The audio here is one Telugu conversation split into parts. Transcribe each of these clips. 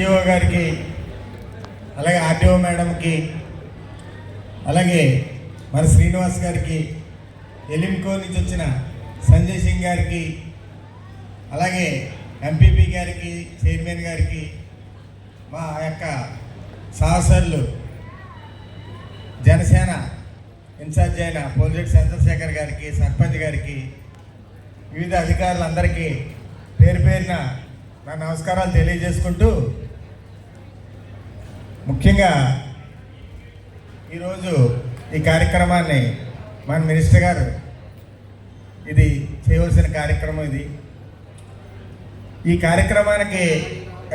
సిఇఓ గారికి, అలాగే ఆర్టీఓ మేడంకి, అలాగే మన శ్రీనివాస్ గారికి, ఎలింకో నుంచి వచ్చిన సంజయ్ సింగ్ గారికి, అలాగే ఎంపీపీ గారికి, చైర్మన్ గారికి, మా యొక్క సహచరులు జనసేన ఇన్ఛార్జ్ అయిన పోలిరెడ్డి చంద్రశేఖర్ గారికి, సర్పంచ్ గారికి, వివిధ అధికారులందరికీ పేరు పేరున నా నమస్కారాలు తెలియజేసుకుంటూ, ముఖ్యంగా ఈరోజు ఈ కార్యక్రమాన్ని మన మినిస్టర్ గారు ఇది చేయవలసిన కార్యక్రమం. ఈ కార్యక్రమానికి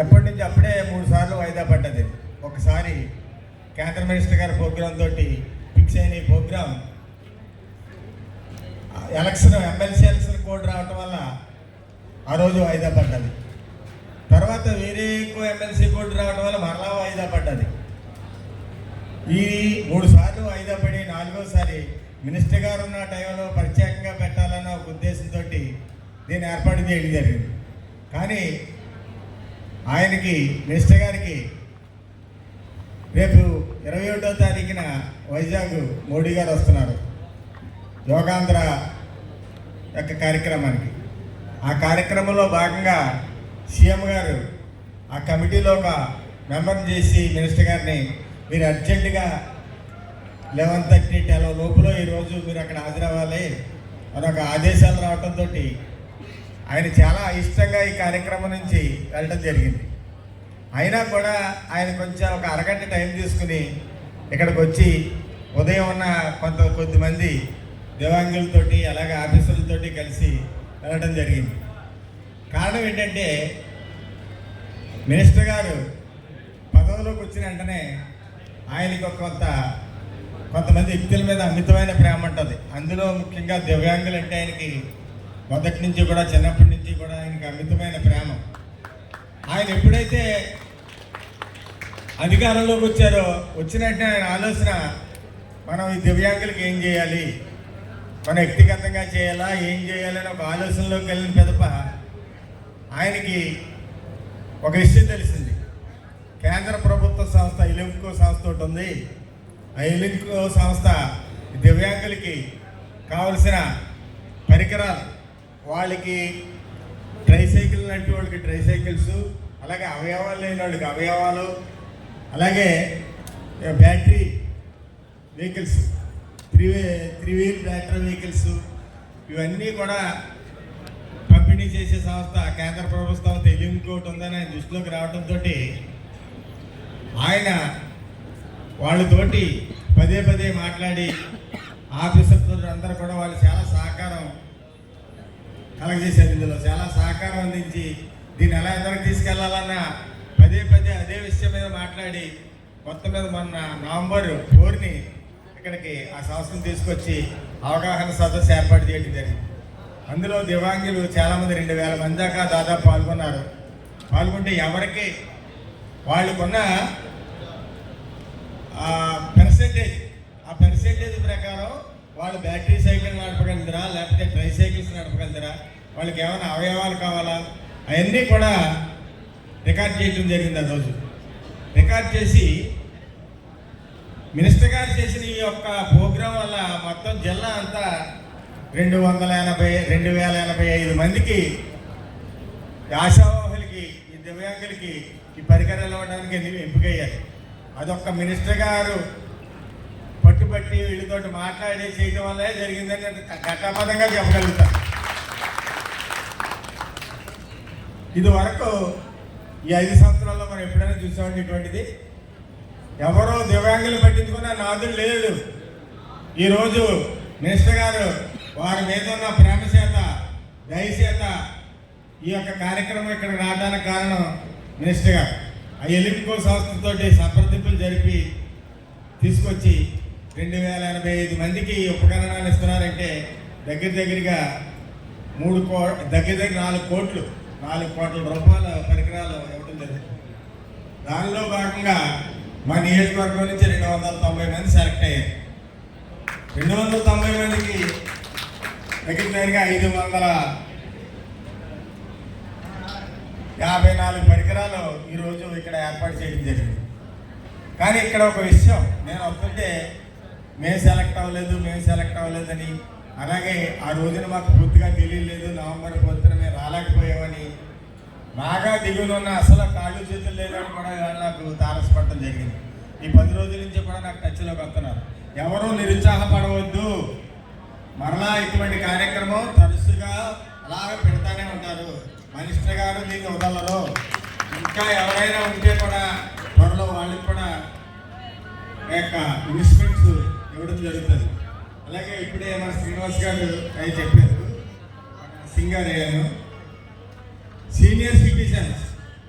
ఎప్పటి నుంచి అప్పుడే 3 సార్లు వాయిదా పడ్డది. ఒకసారి కేంద్ర మినిస్టర్ గారి ప్రోగ్రాం తోటి ఫిక్స్ అయిన ఈ ప్రోగ్రాం ఎమ్మెల్సీ ఎలక్షన్ కోడ్ రావటం వల్ల ఆ రోజు వాయిదా పడ్డది. తర్వాత వేరే ఎక్కువ ఎమ్మెల్సీ కోడ్ రావడం వల్ల మరలా వాయిదా పడ్డది. ఈ 3 సార్లు వాయిదా పడి 4వసారి మినిస్టర్ గారు ఉన్న టైంలో ప్రత్యేకంగా పెట్టాలన్న ఒక ఉద్దేశంతో దీన్ని ఏర్పాటు చేయడం జరిగింది. కానీ ఆయనకి, మినిస్టర్ గారికి రేపు 21వ తారీఖున వైజాగ్ మోడీ గారు వస్తున్నారు యోగాంధ్ర యొక్క కార్యక్రమానికి. ఆ కార్యక్రమంలో భాగంగా సీఎం గారు ఆ కమిటీలో ఒక మెంబర్ని చేసి మినిస్టర్ గారిని మీరు అర్జెంటుగా 11:30 లోపల ఈరోజు మీరు అక్కడ హాజరవ్వాలి అని ఒక ఆదేశాలు రావడంతో ఆయన చాలా ఇష్టంగా ఈ కార్యక్రమం నుంచి వెళ్ళడం జరిగింది. అయినా కూడా ఆయన కొంచెం ఒక అరగంట టైం తీసుకుని ఇక్కడికి వచ్చి ఉదయం ఉన్న కొద్దిమంది దివ్యాంగులతోటి, అలాగే ఆఫీసర్లతోటి కలిసి వెళ్ళడం జరిగింది. కారణం ఏంటంటే, మినిస్టర్ గారు పదవిలోకి వచ్చిన వెంటనే ఆయనకు కొంతమంది వ్యక్తుల మీద అమితమైన ప్రేమ ఉంటుంది. అందులో ముఖ్యంగా దివ్యాంగులు అంటే ఆయనకి మొదటి నుంచి కూడా, చిన్నప్పటి నుంచి కూడా ఆయనకి అమితమైన ప్రేమ. ఆయన ఎప్పుడైతే అధికారంలోకి వచ్చారో, వచ్చినట్టే ఆయన ఆలోచన మనం ఈ దివ్యాంగులకి ఏం చేయాలి, మనం వ్యక్తిగతంగా చేయాలా, ఏం చేయాలని ఒక ఆలోచనలోకి వెళ్ళిన పెదప ఆయనకి ఒక విషయం తెలిసింది. కేంద్ర ప్రభుత్వ సంస్థ ఎలింకో సంస్థ ఒకటి ఉంది. ఆ ఎలింకో సంస్థ దివ్యాంగులకి కావలసిన పరికరాలు, వాళ్ళకి ట్రైసైకిల్ లాంటి వాళ్ళకి ట్రైసైకిల్స్, అలాగే అవయవాలు లేని వాళ్ళకి అవయవాలు, అలాగే battery vehicles, three wheel battery vehicles, ఇవన్నీ కూడా పంపిణీ చేసే సంస్థ కేంద్ర ప్రభుత్వ సంస్థ ఎలింకోటి ఉందని ఆయన దృష్టిలోకి రావడంతో ఆయన వాళ్ళతోటి పదే మాట్లాడి ఆఫీసర్తో అందరూ కూడా వాళ్ళు చాలా సహకారం కలగజేశారు. ఇందులో చాలా సహకారం అందించి దీన్ని ఎలా ఎదరికి తీసుకెళ్లాలన్న పదే అదే విషయం మీద మాట్లాడి మొత్తం మీద మొన్న నవంబర్ 4ని ఇక్కడికి ఆ సంస్థను తీసుకొచ్చి అవగాహన సదస్సు ఏర్పాటు చేయడం జరిగింది. అందులో దివ్యాంగులు చాలామంది 2000 మంది దాకా దాదాపు పాల్గొంటే ఎవరికి వాళ్ళకున్న పర్సెంటేజ్ ప్రకారం వాళ్ళు బ్యాటరీ సైకిల్ నడపగలుగుతారా, లేకపోతే ట్రైసైకిల్స్ నడపగలుగుతారా, వాళ్ళకి ఏమైనా అవయవాలు కావాలా, అవన్నీ కూడా రికార్డ్ చేయడం జరిగింది. ఆ రోజు రికార్డ్ చేసి మినిస్టర్ గారు చేసిన ఈ యొక్క ప్రోగ్రాం వల్ల మొత్తం జిల్లా అంతా 2085 మందికి ఆశావాహులకి, ఈ దివ్యాంగులకి ఈ పరికరాలు ఇవ్వడానికి ఎంపికయ్యారు. అదొక్క మినిస్టర్ గారు పట్టుబట్టి వీళ్ళతో మాట్లాడి చేయడం వల్లే జరిగిందని ఘటపదంగా చెప్పగలుగుతాను. ఇది వరకు ఈ 5 సంవత్సరాల్లో మనం ఎప్పుడైనా చూసామండి ఇటువంటిది? ఎవరో దివ్యాంగులు పట్టించుకున్న నాదులు లేదు. ఈరోజు మినిస్టర్ గారు వారి మీద ఉన్న ప్రేమ చేత, దయచేత ఈ యొక్క కార్యక్రమం ఇక్కడ రావడానికి కారణం మినిస్టర్ గారు. ఆ ఎలింకో సంస్థతోటి సంప్రదింపులు జరిపి తీసుకొచ్చి 2085 మందికి ఉపకరణాలు ఇస్తున్నారంటే దగ్గరగా 4 కోట్ల రూపాయల పరికరాలు ఇవ్వడం జరిగింది. దానిలో భాగంగా మా నియోజకవర్గం నుంచి 290 మంది సెలెక్ట్ అయ్యారు. 290 మందికి దగ్గరగా 54 పరికరాలు ఈరోజు ఇక్కడ ఏర్పాటు చేయడం జరిగింది. కానీ ఇక్కడ ఒక విషయం, నేను వస్తుంటే మేము సెలెక్ట్ అవ్వలేదని, అలాగే ఆ రోజున మాకు పూర్తిగా తెలియలేదు, నవంబర్ 4న మేము రాలేకపోయామని, బాగా దిగులున్న అసలు కాళ్ళు చేతులు లేదని కూడా నాకు తారసపడటం జరిగింది. ఈ 10 రోజుల నుంచి కూడా నాకు టచ్లోకి వస్తున్నారు. ఎవరూ నిరుత్సాహపడవద్దు, మరలా ఇటువంటి కార్యక్రమం తరచుగా అలాగే పెడతానే ఉంటారు. మినిస్టర్ గారు దీన్ని వదలరు. ఇంకా ఎవరైనా ఉంటే కూడా త్వరలో వాళ్ళకి కూడా యొక్క ఇన్వెస్ట్మెంట్స్ ఇవ్వడం జరుగుతుంది. అలాగే ఇప్పుడే మన శ్రీనివాస్ గారు అవి చెప్పారు, సింగర్ అయ్యాను. సీనియర్ సిటిజన్స్,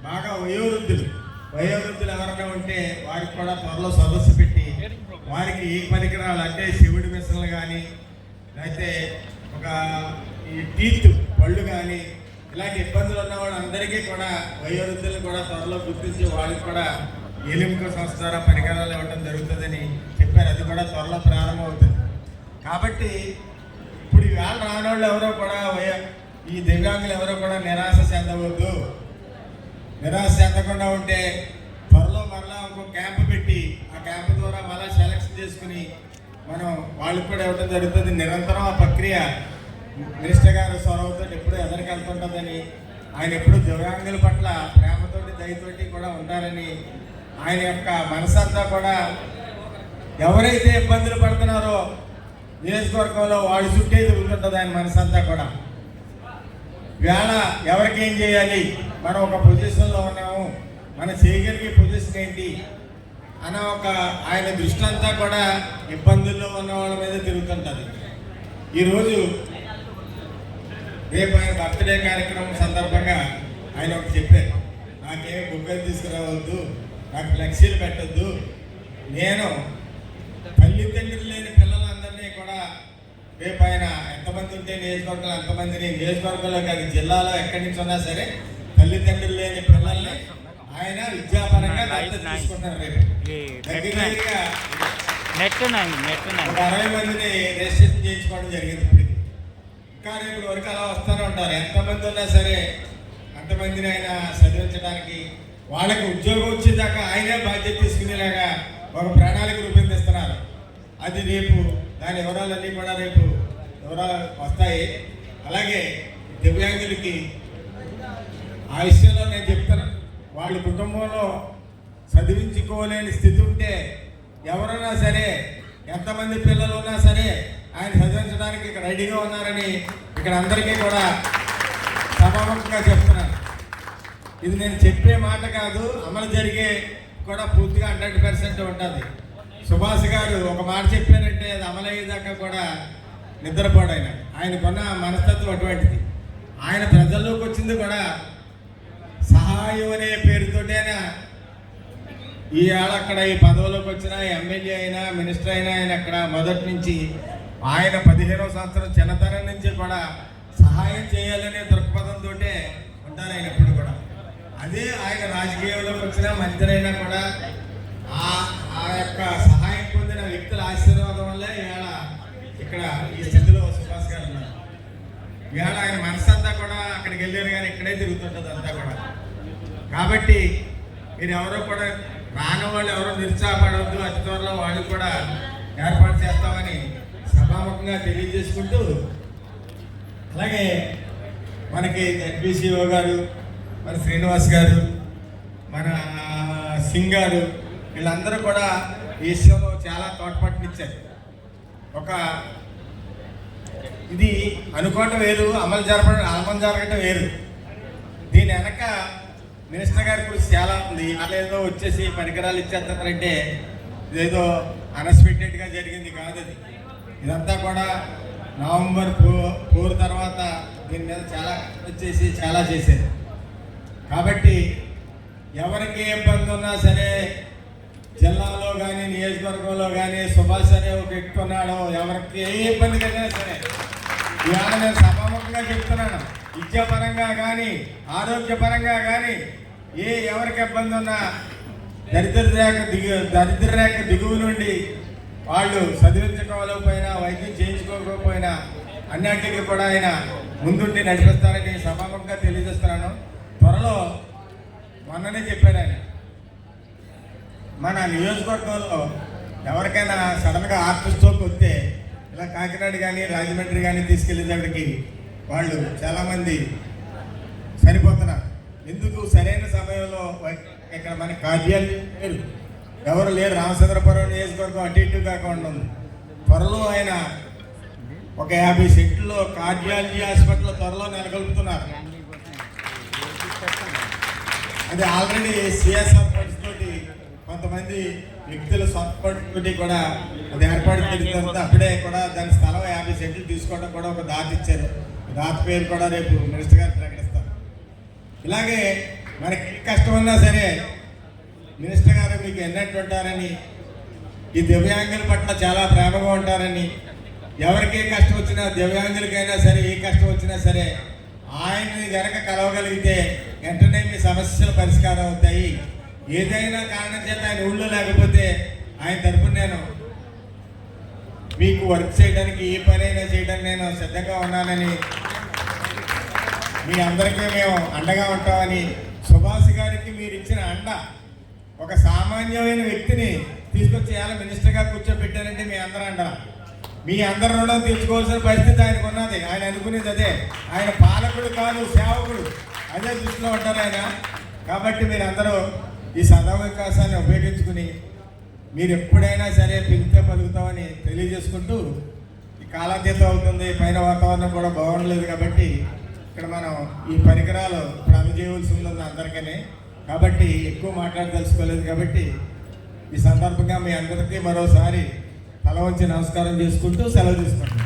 బాగా వయోవృద్ధులు ఎవరైనా ఉంటే వారికి కూడా త్వరలో సదస్సు పెట్టి వారికి ఈ పరికరాలు అంటే శివుడి మిషన్లు కానీ, లేకపోతే ఒక ఈ టీత్ పళ్ళు కానీ, ఇలాంటి ఇబ్బందులు ఉన్న వాళ్ళందరికీ కూడా వయోవృద్ధులు కూడా త్వరలో గుర్తించి వాళ్ళకి కూడా ఎలింపు సంస్థ ద్వారా పరికరాలు ఇవ్వడం జరుగుతుందని చెప్పారు. అది కూడా త్వరలో ప్రారంభం అవుతుంది. కాబట్టి ఇప్పుడు ఈవేళ రానోళ్ళు ఎవరో కూడా ఈ దివ్యాంగులు ఎవరో కూడా నిరాశ చెందవద్దు. నిరాశ చెందకుండా ఉంటే త్వరలో మరలా ఇంకో క్యాంపు పెట్టి ఆ క్యాంపు ద్వారా మళ్ళీ సెలెక్షన్ చేసుకుని మనం వాళ్ళకి కూడా ఇవ్వడం జరుగుతుంది. నిరంతరం ఆ ప్రక్రియ మినిస్టర్ గారు చొరవతో ఎప్పుడూ ఎదరికి వెళ్తుంటుందని, ఆయన ఎప్పుడు దివ్యాంగుల పట్ల ప్రేమతోటి దయతోటి కూడా ఉంటారని, ఆయన యొక్క మనసంతా కూడా ఎవరైతే ఇబ్బందులు పడుతున్నారో నియోజకవర్గంలో వాడి చుట్టే తిరుగుతుంటుంది ఆయన మనసంతా కూడా. వేళ ఎవరికి ఏం చేయాలి, మనం ఒక పొజిషన్లో ఉన్నాము, మన చేయగలిగే పొజిషన్ ఏంటి అన్న ఒక ఆయన దృష్టి అంతా కూడా ఇబ్బందుల్లో ఉన్న వాళ్ళ మీద తిరుగుతుంటుంది. ఈరోజు రేపు ఆయన బర్త్డే కార్యక్రమం సందర్భంగా ఆయన ఒకటి చెప్పారు, నాకేం బుక్కలు తీసుకురావద్దు, నాకు ఫ్లెక్సీలు పెట్టద్దు, నేను తల్లిదండ్రులు లేని పిల్లలందరినీ కూడా రేపు ఆయన ఎంతమంది ఉంటే నియోజకవర్గంలో అంతమందిని, నియోజకవర్గంలో కాదు జిల్లాలో ఎక్కడి నుంచి ఉన్నా సరే తల్లిదండ్రులు లేని పిల్లల్ని ఆయన విద్యాపరంగా తీసుకుంటున్నారు. రేపు దగ్గరగా 60 మందిని రిజిస్ట్రేషన్ చేయించుకోవడం జరిగింది. ఇప్పటికి ఇంకా రేపు వరకు అలా వస్తూనే ఉంటారు. ఎంతమంది ఉన్నా సరే అంతమందిని ఆయన చదివించడానికి, వాళ్ళకి ఉద్యోగం వచ్చేదాకా ఆయనే బాధ్యత తీసుకునేలాగా ఒక ప్రణాళిక రూపొందిస్తున్నారు. అది రేపు దాని వివరాలన్నీ కూడా రేపు వివరాలు వస్తాయి. అలాగే దివ్యాంగులకి ఆ విషయంలో నేను చెప్తాను, వాళ్ళ కుటుంబంలో చదివించుకోలేని స్థితి ఉంటే ఎవరైనా సరే, ఎంతమంది పిల్లలు ఉన్నా సరే ఆయన చదివించడానికి ఇక్కడ రెడీగా ఉన్నారని ఇక్కడ అందరికీ కూడా సభాముఖంగా చెప్తున్నాను. ఇది నేను చెప్పే మాట కాదు, అమలు జరిగే కూడా పూర్తిగా 100% ఉంటుంది. సుభాష్ గారు ఒక మాట చెప్పారంటే అది అమలయ్యేదాకా కూడా నిద్రపోడు. ఆయనకున్న మనస్తత్వం అటువంటిది. ఆయన ప్రజల్లోకి వచ్చింది కూడా సహాయం అనే పేరుతోటైనా ఈ ఏళ్ళ అక్కడ ఈ పదవులోకి వచ్చిన ఎమ్మెల్యే అయినా మినిస్టర్ అయినా ఆయన అక్కడ మొదటి నుంచి ఆయన 15వ సంవత్సరం చిన్నతనం నుంచి కూడా సహాయం చేయాలనే దృక్పథంతో ఉంటారు ఆయన ఎప్పుడు కూడా. అదే ఆయన రాజకీయంలోకి వచ్చిన మంత్రి అయినా కూడా ఆ యొక్క సహాయం పొందిన వ్యక్తుల ఆశీర్వాదం వల్లే ఇవాళ ఇక్కడ ఈ స్థితిలో సుభాష్ గారు ఉన్నారు. ఇవాళ ఆయన మనసంతా కూడా అక్కడికి వెళ్ళారు, కానీ ఇక్కడే తిరుగుతుంటుంది అంతా కూడా. కాబట్టి మీరు ఎవరో కూడా రాని వాళ్ళు ఎవరో నిరుత్సాహపడవద్దు, అతి త్వరలో వాళ్ళు కూడా ఏర్పాటు చేస్తామని సభాముఖంగా తెలియజేసుకుంటూ, అలాగే మనకి ఎన్బిసిఓ గారు, మన శ్రీనివాస్ గారు, మన సింగ్ గారు, వీళ్ళందరూ కూడా ఈ విషయంలో చాలా తోడ్పాటునిచ్చారు. ఒక ఇది అనుకోవటం వేరు, అమలు జరగటం వేరు. దీని వెనక మినిస్టర్ గారి గురించి చాలా ఉంది. వాళ్ళేదో వచ్చేసి పరికరాలు ఇచ్చేస్తారంటే ఇదేదో అన్ఎక్స్పెక్టెడ్గా జరిగింది కాదు. అది ఇదంతా కూడా నవంబర్ 4 తర్వాత దీని మీద చాలా వచ్చేసి చాలా చేశారు. కాబట్టి ఎవరికి ఇబ్బంది ఉన్నా సరే, జిల్లాలో కానీ నియోజకవర్గంలో కానీ సుభాష్ అనే ఒక వ్యక్తి ఉన్నాడు, ఎవరికి ఏ ఇబ్బంది కలిగినా సరే ఇవాళ నేను సభాముఖంగా చెప్తున్నాను, విద్యాపరంగా కానీ ఆరోగ్యపరంగా కానీ ఎవరికి ఇబ్బంది ఉన్నా దరిద్ర రేఖ దిగువ నుండి వాళ్ళు చదివించుకోలేకపోయినా, వైద్యం చేయించుకోకపోయినా అన్నింటికి కూడా ఆయన ముందుండి నడిపిస్తారని సభాముఖంగా తెలియజేస్తున్నాను. త్వరలో మొన్ననే చెప్పాడు ఆయన, మన నియోజకవర్గంలో ఎవరికైనా సడన్గా హార్ట్ స్ట్రోక్ వస్తే ఇలా కాకినాడ కానీ రాజమండ్రి కానీ తీసుకెళ్ళేటప్పటికి వాళ్ళు చాలామంది చనిపోతున్నారు. ఎందుకు సరైన సమయంలో ఇక్కడ మన కార్యాలయం ఎవరు లేరు. రామచంద్రపురం నియోజకవర్గం అటు ఇటు కాకుండా ఉంది. త్వరలో ఆయన ఒక 50 సెంట్లలో కార్డియాలజీ హాస్పిటల్ త్వరలో నెలకొల్పుతున్నారు. అది ఆల్రెడీ సిఎస్ఆర్ ఫండ్స్ తోటి కొంతమంది వ్యక్తుల సపోర్ట్ తోటి కూడా అది ఏర్పాటు చేసిన తర్వాత అప్పుడే కూడా దాని స్థలం 50 సెంట్లు తీసుకోవడం కూడా ఒక దాత ఇచ్చారు. దాత పేరు కూడా రేపు మినిస్టర్ గారు ప్రకటిస్తారు. ఇలాగే మనకి కష్టం ఉన్నా సరే మినిస్టర్ గారు మీకు ఎన్నట్టు ఉంటారని, ఈ దివ్యాంగుల పట్ల చాలా ప్రేమగా ఉంటారని, ఎవరికి ఏ కష్టం వచ్చినా దివ్యాంగులకైనా సరే ఏ కష్టం వచ్చినా సరే ఆయన్ని గనక కలవగలిగితే వెంటనే మీ సమస్యలు పరిష్కారం అవుతాయి. ఏదైనా కారణం చేత ఆయన ఊళ్ళో లేకపోతే ఆయన తరపున నేను మీకు వర్క్ చేయడానికి ఏ పనైనా చేయడానికి నేను సిద్ధంగా ఉన్నానని, మీ అందరికీ మేము అండగా ఉంటామని, సుభాష్ గారికి మీరు ఇచ్చిన అండ, ఒక సామాన్యమైన వ్యక్తిని తీసుకొచ్చి ఎలా మినిస్టర్గా కూర్చోబెట్టారంటే మీ అందరూ అండ, మీ అందరి రుణం తీర్చుకోవాల్సిన పరిస్థితి ఆయనకు ఉన్నది. ఆయన అనుకునేది అదే. ఆయన పాలకుడు కాదు, సేవకుడు. అదే దృష్టిలో ఉంటారు ఆయన. కాబట్టి మీరు అందరూ ఈ సదవకాశాన్ని ఉపయోగించుకుని మీరు ఎప్పుడైనా సరే పిలిస్తే పలుకుతామని తెలియజేసుకుంటూ, ఈ కాలాతీతం అవుతుంది, పైన వాతావరణం కూడా బాగుండలేదు కాబట్టి ఇక్కడ మనం ఈ పరికరాలు ఇప్పుడు అందజేయవలసి ఉంది అందరికీ. కాబట్టి ఎక్కువ మాట్లాడదలుచుకోలేదు. కాబట్టి ఈ సందర్భంగా మీ అందరికీ మరోసారి తల వంచి నమస్కారం చేసుకుంటూ సెలవు తీసుకుంటాం.